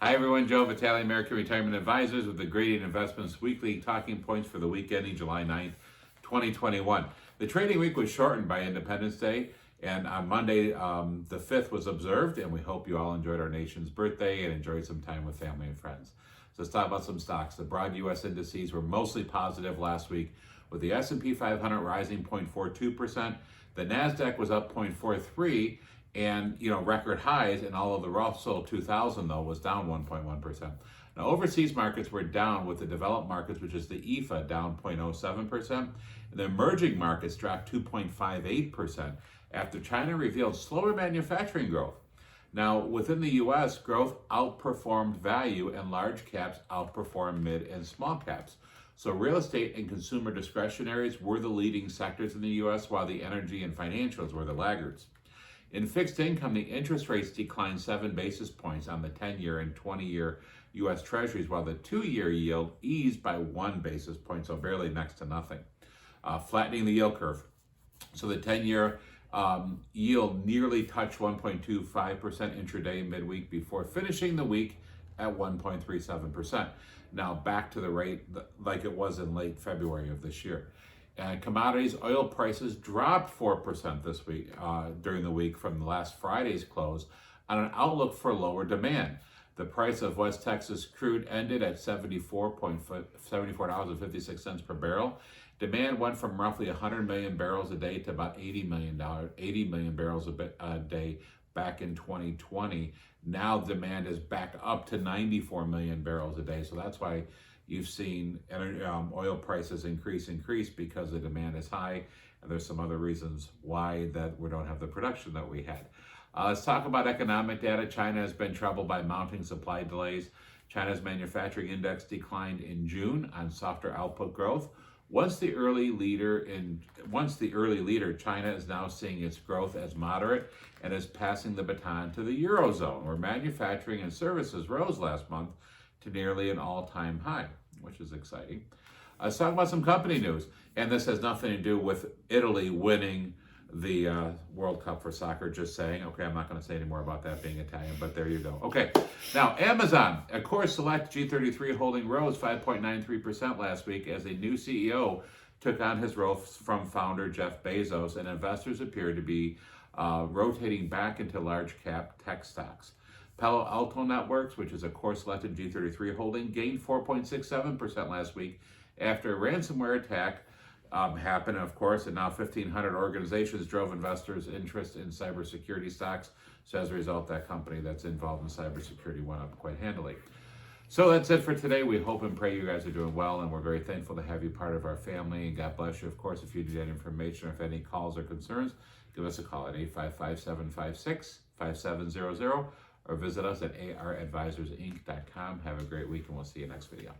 Hi everyone, Joe Vitale, American Retirement Advisors with the Gradient Investments Weekly Talking Points for the week ending July 9th, 2021. The trading week was shortened by Independence Day, and on Monday, the 5th was observed, and we hope you all enjoyed our nation's birthday and enjoyed some time with family and friends. So let's talk about some stocks. The broad U.S. indices were mostly positive last week, with the S&P 500 rising 0.42%. The NASDAQ was up 0.43%, and record highs, and all of the Russell 2000 though was down 1.1%. Now overseas markets were down, with the developed markets, which is the EFA, down 0.07%, and the emerging markets dropped 2.58% after China revealed slower manufacturing growth. Now within the US, growth outperformed value and large caps outperformed mid and small caps. So real estate and consumer discretionaries were the leading sectors in the US, while the energy and financials were the laggards. In fixed income, the interest rates declined 7 basis points on the 10-year and 20-year U.S. Treasuries, while the 2-year yield eased by 1 basis point, so barely next to nothing, flattening the yield curve. So the 10-year yield nearly touched 1.25% intraday midweek before finishing the week at 1.37%. Now back to the rate like it was in late February of this year. Commodities, oil prices dropped 4% this week during the week from last Friday's close on an outlook for lower demand. The price of West Texas crude ended at $74.56 per barrel. Demand went from roughly 100 million barrels a day to about 80 million barrels a day back in 2020. Now demand is back up to 94 million barrels a day. So that's why you've seen oil prices increase because the demand is high, and there's some other reasons why that we don't have the production that we had. Let's talk about economic data. China has been troubled by mounting supply delays. China's manufacturing index declined in June on softer output growth. Once the early leader, China is now seeing its growth as moderate and is passing the baton to the Eurozone, where manufacturing and services rose last month to nearly an all-time high, which is exciting. Let's talk about some company news, and this has nothing to do with Italy winning the World Cup for soccer, just saying. Okay, I'm not going to say any more about that being Italian, but there you go. Okay, now Amazon, a core select G33 holding, rose 5.93% last week as a new CEO took on his role from founder Jeff Bezos, and investors appear to be rotating back into large cap tech stocks. Palo Alto Networks, which is a core selected G33 holding, gained 4.67% last week after a ransomware attack happened, of course, and now 1,500 organizations drove investors' interest in cybersecurity stocks. So as a result, that company that's involved in cybersecurity went up quite handily. So that's it for today. We hope and pray you guys are doing well, and we're very thankful to have you part of our family, and God bless you. Of course, if you need any information or if any calls or concerns, give us a call at 855-756-5700, or visit us at aradvisorsinc.com. Have a great week, and we'll see you next video.